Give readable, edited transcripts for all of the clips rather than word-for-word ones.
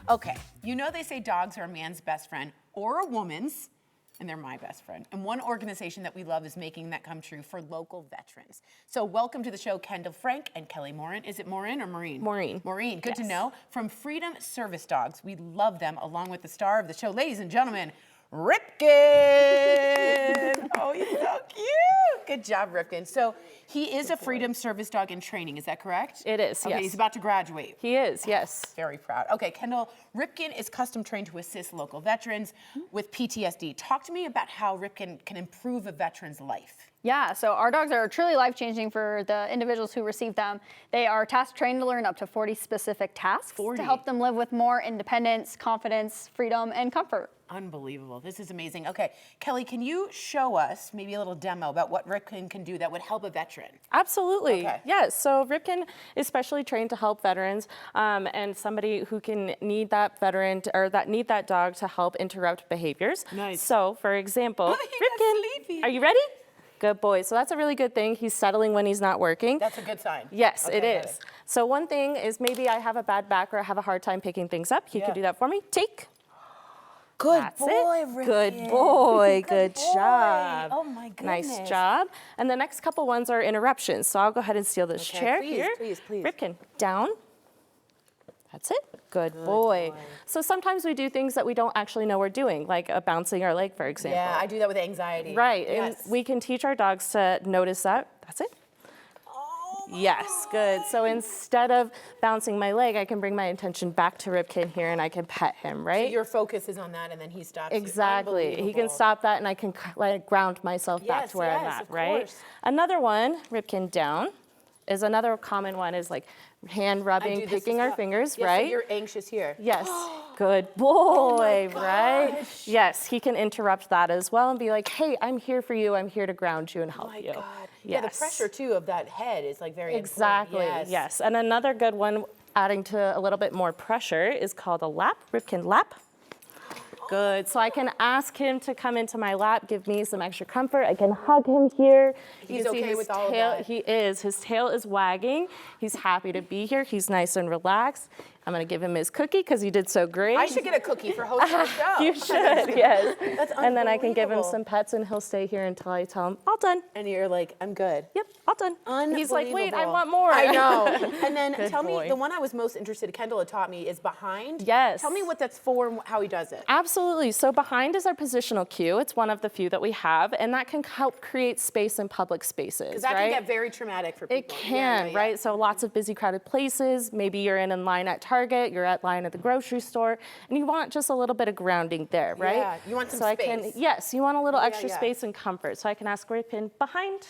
Okay, you know they say dogs are a man's best friend or a woman's, and they're my best friend. And one organization that we love is making that come true for local veterans. So welcome to the show, Kendall Frank and Kelly Morin. Is it Morin or Maureen? Maureen. Maureen, good Yes. to know. From Freedom Service Dogs, we love them, along with the star of the show, ladies and gentlemen, Ripken. Oh, he's so cute. Good job, Ripken. So he is a Freedom Service Dog in training, is that correct? It is, okay, yes. He's about to graduate. He is, yes. Very proud. Okay, Kendall, Ripken is custom trained to assist local veterans with PTSD. Talk to me about how Ripken can improve a veteran's life. Yeah, so our dogs are truly life-changing for the individuals who receive them. They are task trained to learn up to 40 specific tasks to help them live with more independence, confidence, freedom, and comfort. Unbelievable. This is amazing. Okay, Kelly, can you show us maybe a little demo about what Ripken can do that would help a veteran? Absolutely. Okay. Yes. So Ripken is specially trained to help veterans and somebody who can need that veteran or that need that dog to help interrupt behaviors. Nice. So, for example, Oh, he got Ripken, sleepy. are you ready? Good boy. So that's a really good thing. He's settling when he's not working. That's a good sign. Yes, Okay, it is. So one thing is maybe I have a bad back or I have a hard time picking things up. He could do that for me. Take. Good That's boy, it. Ripken. Good boy. Good boy. job. Oh my goodness. Nice job. And the next couple ones are interruptions. So I'll go ahead and steal this chair please, here. please. Ripken, down. That's it. Good boy. So sometimes we do things that we don't actually know we're doing, like bouncing our leg, for example. Yeah, I do that with anxiety. Right. Yes. And we can teach our dogs to notice that. That's it. Oh my Yes, good. So instead of bouncing my leg, I can bring my attention back to Ripken here and I can pet him, right? So your focus is on that and then he stops you. Exactly. He can Unbelievable. stop that and I can like ground myself back Yes, to where I'm yes, at, of right? course. Another one, Ripken down, is another common one is like hand I rubbing, do this picking as our well. fingers, Yeah, right? So you're anxious here. Yes, good boy, my right? gosh. Yes, he can interrupt that as well and be like, hey, I'm here for you. I'm here to ground you and help Oh my you. God. Yeah, the Yes. pressure too of that head is like very Exactly, important. yes. And another good one, adding to a little bit more pressure, is called a lap. Ripken lap. Good. So I can ask him to come into my lap, give me some extra comfort. I can hug him here. You He's can see okay his with all of tail. that? He is. His tail is wagging. He's happy to be here. He's nice and relaxed. I'm going to give him his cookie because he did so great. I should get a cookie for hosting the show. You should, yes. That's And then I can give him unbelievable. some pets and he'll stay here until I tell him, all done. And you're like, I'm good. Yep, all done. He's like, wait, I Unbelievable. want more. I know. And then Good tell me, boy. the one I was most interested, Kendall had taught me, is behind. Yes. Tell me what that's for and how he does it. Absolutely. So behind is our positional cue. It's one of the few that we have, and that can help create space in public spaces, Because that right? can get very traumatic for people. It can, right? So lots of busy, crowded places. Maybe you're in line at Target, you're at line at the grocery store, and you want just a little bit of grounding there, right? Yeah, you want some so space. Yes, you want a little Yeah, extra yeah. space and comfort. So I can ask Ripken behind.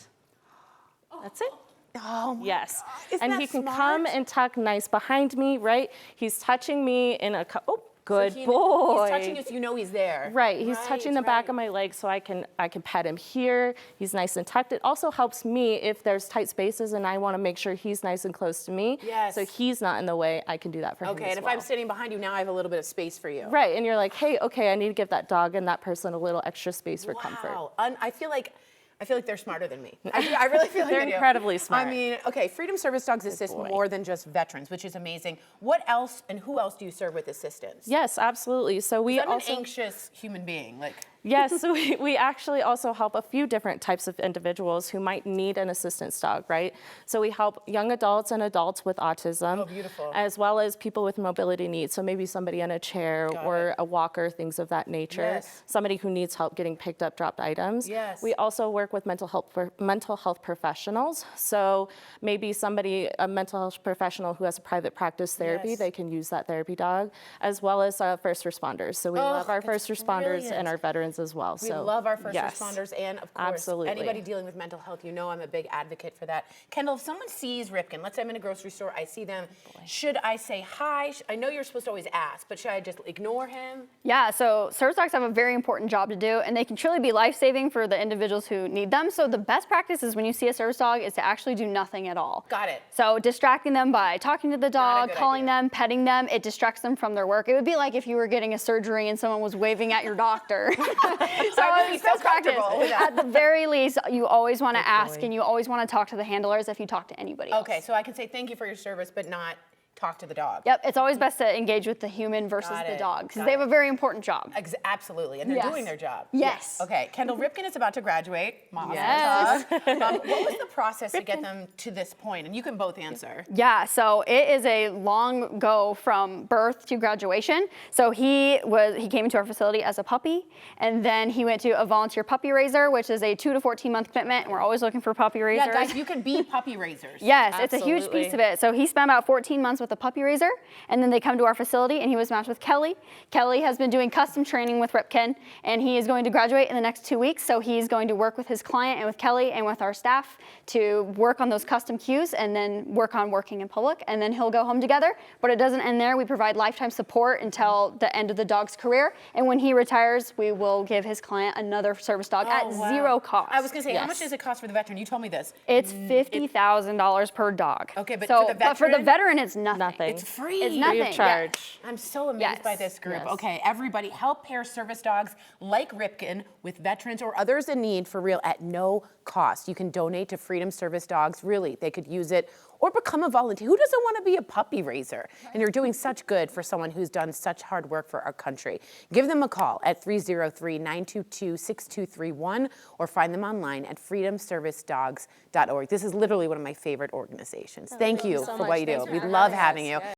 That's it. Oh my Yes. God. Isn't And that he can smart? come and tuck nice behind me, right? He's touching me in a, oh, good So boy. He's touching you so you know he's there. Right, he's touching the back right. of my leg so I can pet him here. He's nice and tucked. It also helps me if there's tight spaces and I want to make sure he's nice and close to me. Yes. So he's not in the way, I can do that for him Okay, as and if well. I'm sitting behind you, now I have a little bit of space for you. Right, and you're like, hey, okay, I need to give that dog and that person a little extra space for comfort. Wow. I feel like they're smarter than me. I really feel like They're they do. incredibly smart. I mean, okay, Freedom Service Dogs assist boy. more than just veterans, which is amazing. What else and who else do you serve with assistance? Yes, absolutely. So we I'm also an anxious human being. Like, Yes, so we actually also help a few different types of individuals who might need an assistance dog, right? So we help young adults and adults with autism, Oh, beautiful. as well as people with mobility needs. So maybe somebody in a chair Got or it. a walker, things of that nature. Yes. Somebody who needs help getting picked up, dropped items. Yes. We also work with mental health professionals. So maybe a mental health professional who has a private practice therapy, Yes. they can use that therapy dog, as well as first responders. So we love our that's first responders brilliant. and our veterans as well. we So, love our first yes. responders, and of course, Absolutely. anybody dealing with mental health, you know I'm a big advocate for that. Kendall, if someone sees Ripken, let's say I'm in a grocery store, I see them, should I say hi? I know you're supposed to always ask, but should I just ignore him? Yeah, so service dogs have a very important job to do, and they can truly be life-saving for the individuals who need them. So the best practice is when you see a service dog is to actually do nothing at all. Got it. So distracting them by talking to the Not a dog, good calling idea. them, petting them, it distracts them from their work. It would be like if you were getting a surgery and someone was waving at your doctor. So I would be so best practice. comfortable with that. At the very least, you always want to ask boy. and you always want to talk to the handlers if you talk to anybody else. Okay, so I can say thank you for your service, but not talk to the dog. Yep, it's always best to engage with the human versus Got the it, dog because got they have it. a very important job. Absolutely, and they're Yes. doing their job. Yes. Okay, Kendall Ripken is about to graduate. Mom, Yes. what was the process to get them to this point? And you can both answer. Yeah, so it is a long go from birth to graduation. So he came into our facility as a puppy, and then he went to a volunteer puppy raiser, which is a 2 to 14 month commitment. And we're always looking for puppy raisers. Yeah, guys, you can be puppy raisers. Yes, it's a huge Absolutely. piece of it. So he spent about 14 months with a puppy raiser, and then they come to our facility, and he was matched with Kelly. Kelly has been doing custom training with Ripken, and he is going to graduate in the next 2 weeks. So he's going to work with his client and with Kelly and with our staff to work on those custom cues and then work on working in public, and then he'll go home together. But it doesn't end there. We provide lifetime support until the end of the dog's career, and when he retires, we will give his client another service dog at wow. zero cost. I was going to say, how Yes. much does it cost for the veteran? You told me this. It's $50,000 per dog. Okay, but so, for the but for the veteran? veteran, it's nothing. Nothing. It's free. It's Free nothing. of charge. I'm so amazed by Yes. this group. Yes. Okay, everybody, help pair service dogs like Ripken with veterans or others in need for real at no cost. You can donate to Freedom Service Dogs. Really, they could use it or become a volunteer. Who doesn't want to be a puppy raiser? And you're doing such good for someone who's done such hard work for our country. Give them a call at 303-922-6231 or find them online at freedomservicedogs.org. This is literally one of my favorite organizations. Thank you so for much. what you do. Thanks for We having love us. having you.